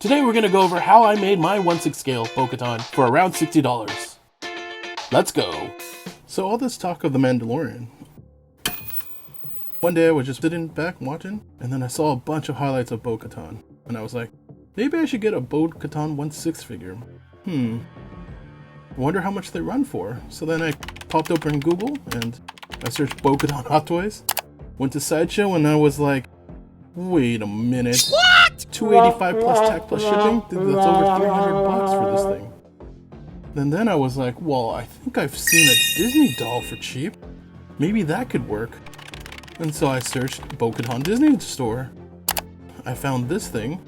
Today we're going to go over how I made my 1/6 scale Bo-Katan for around $60. Let's go! So all this talk of the Mandalorian. One day I was just sitting back watching, and then I saw a bunch of highlights of Bo-Katan. And I was like, maybe I should get a Bo-Katan 1/6 figure. I wonder how much they run for. So then I popped open Google and I searched Bo-Katan Hot Toys. Went to Sideshow and I was like, wait a minute. What? $285 plus tax plus shipping? That's over $300 for this thing. And then I was like, well, I think I've seen a Disney doll for cheap. Maybe that could work. And so I searched Bo-Katan Disney store. I found this thing,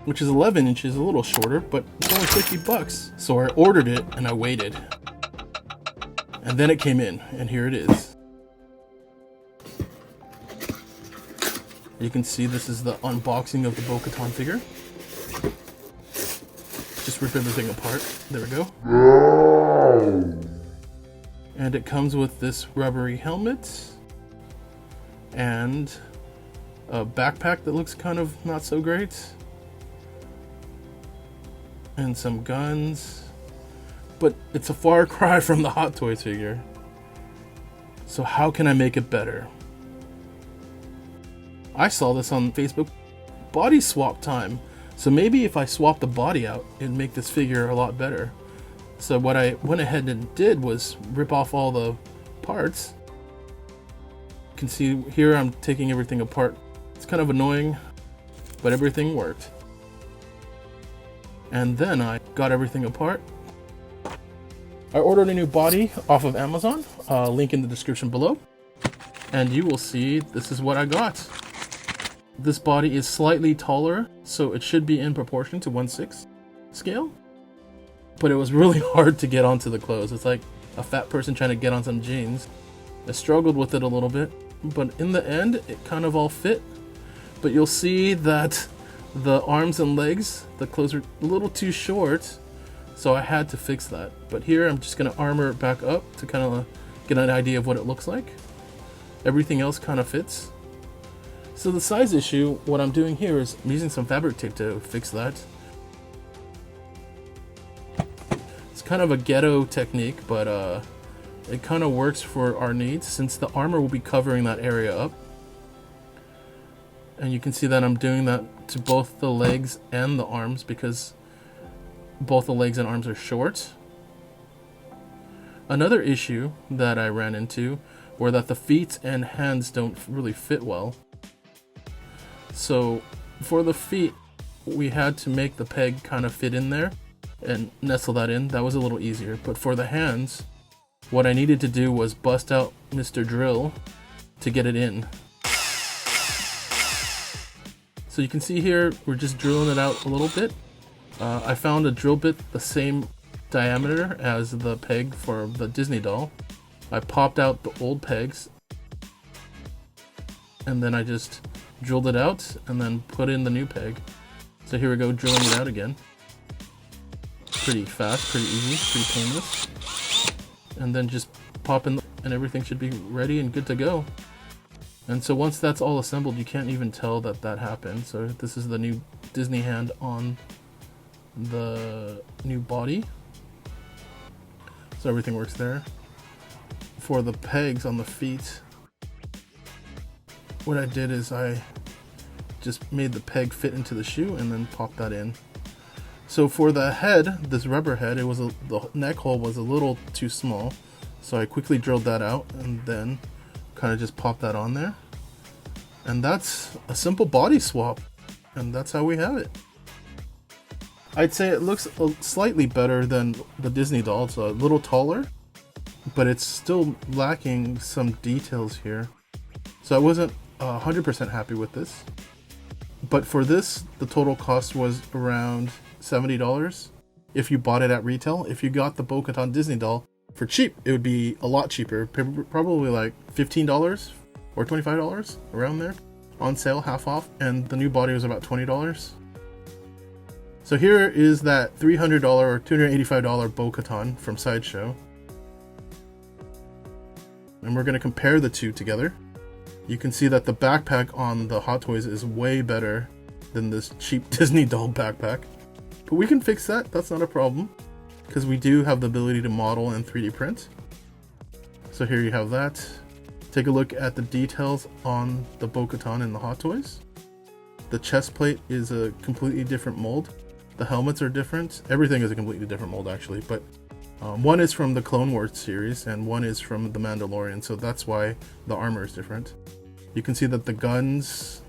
which is 11 inches, a little shorter, but it's only $50. So I ordered it and I waited. And then it came in, and here it is. You can see this is the unboxing of the Bo-Katan figure. Just rip everything apart. There we go. And it comes with this rubbery helmet and a backpack that looks kind of not so great. And some guns. But it's a far cry from the Hot Toys figure. So how can I make it better? I saw this on Facebook. Body swap time. So maybe if I swap the body out, it'd make this figure a lot better. So what I went ahead and did was rip off all the parts. You can see here I'm taking everything apart. It's kind of annoying, but everything worked. And then I got everything apart. I ordered a new body off of Amazon, link in the description below. And you will see this is what I got. This body is slightly taller, so it should be in proportion to 1/6 scale. But it was really hard to get onto the clothes. It's like a fat person trying to get on some jeans. I struggled with it a little bit, but in the end, it kind of all fit. But you'll see that the arms and legs, the clothes are a little too short, so I had to fix that. But here I'm just going to armor it back up to kind of get an idea of what it looks like. Everything else kind of fits. So the size issue, what I'm doing here is I'm using some fabric tape to fix that. It's kind of a ghetto technique, but it kind of works for our needs since the armor will be covering that area up. And you can see that I'm doing that to both the legs and the arms because both the legs and arms are short. Another issue that I ran into were that the feet and hands don't really fit well. So for the feet, we had to make the peg kind of fit in there and nestle that in. That was a little easier. But for the hands, what I needed to do was bust out Mr. Drill to get it in. So you can see here, we're just drilling it out a little bit. I found a drill bit the same diameter as the peg for the Disney doll. I popped out the old pegs and then I just drilled it out and then put in the new peg. So here we go, drilling it out again. Pretty fast, pretty easy, pretty painless. And then just pop in and everything should be ready and good to go. And so once that's all assembled, you can't even tell that that happened. So this is the new Disney hand on the new body. So everything works there. For the pegs on the feet, what I did is I just made the peg fit into the shoe and then popped that in. So for the head, this rubber head, the neck hole was a little too small. So I quickly drilled that out and then kind of just popped that on there. And that's a simple body swap. And that's how we have it. I'd say it looks slightly better than the Disney doll. It's a little taller, but it's still lacking some details here. So I wasn't 100% happy with this. But for this, the total cost was around $70 if you bought it at retail. If you got the Bo-Katan Disney doll for cheap, it would be a lot cheaper, probably like $15 or $25 around there. On sale, half off, and the new body was about $20. So here is that $300 or $285 Bo-Katan from Sideshow. And we're going to compare the two together. You can see that the backpack on the Hot Toys is way better than this cheap Disney doll backpack. But we can fix that, that's not a problem, because we do have the ability to model and 3D print. So here you have that. Take a look at the details on the Bo-Katan and the Hot Toys. The chest plate is a completely different mold. The helmets are different. Everything is a completely different mold actually, but one is from the Clone Wars series and one is from the Mandalorian, so that's why the armor is different. You can see that the guns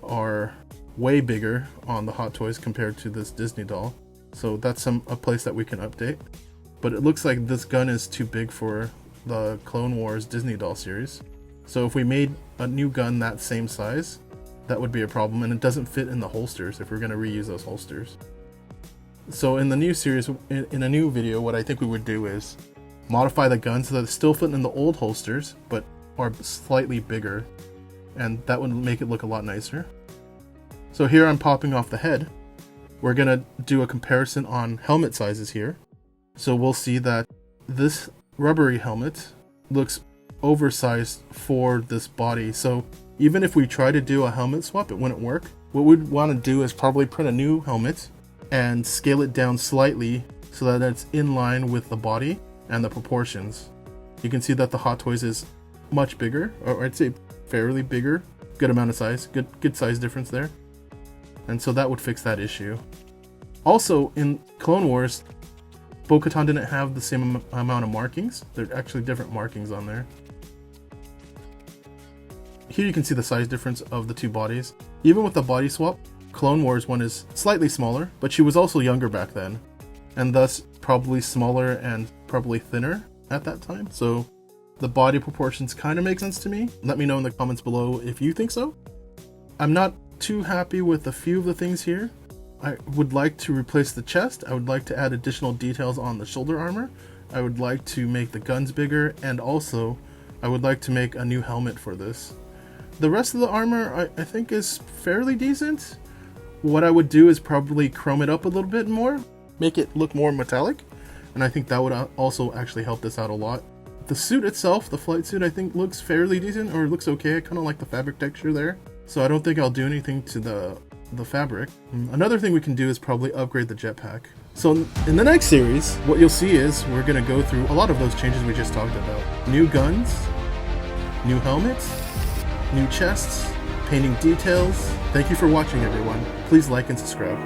are way bigger on the Hot Toys compared to this Disney doll, so that's a place that we can update. But it looks like this gun is too big for the Clone Wars Disney doll series. So if we made a new gun that same size, that would be a problem, and it doesn't fit in the holsters if we're going to reuse those holsters. So in the new series, in a new video, what I think we would do is modify the gun so that it's still fitting in the old holsters, but are slightly bigger, and that would make it look a lot nicer. So here I'm popping off the head. We're going to do a comparison on helmet sizes here. So we'll see that this rubbery helmet looks oversized for this body, so even if we try to do a helmet swap, it wouldn't work. What we'd want to do is probably print a new helmet and scale it down slightly so that it's in line with the body and the proportions. You can see that the Hot Toys is much bigger, or I'd say fairly bigger, good amount of size, good size difference there, and so that would fix that issue. Also in Clone Wars, Bo-Katan didn't have the same amount of markings. There are actually different markings on there. Here you can see the size difference of the two bodies. Even with the body swap, Clone Wars one is slightly smaller, but she was also younger back then, and thus probably smaller and probably thinner at that time. So the body proportions kind of make sense to me. Let me know in the comments below if you think so. I'm not too happy with a few of the things here. I would like to replace the chest. I would like to add additional details on the shoulder armor. I would like to make the guns bigger, and also I would like to make a new helmet for this. The rest of the armor I think is fairly decent. What I would do is probably chrome it up a little bit more, make it look more metallic, and I think that would also actually help this out a lot. The suit itself, the flight suit, I think looks fairly decent, or looks okay. I kind of like the fabric texture there, so I don't think I'll do anything to the fabric. Another thing we can do is probably upgrade the jetpack. So in the next series, what you'll see is we're going to go through a lot of those changes we just talked about. New guns, new helmets, new chests, painting details. Thank you for watching, everyone. Please like and subscribe.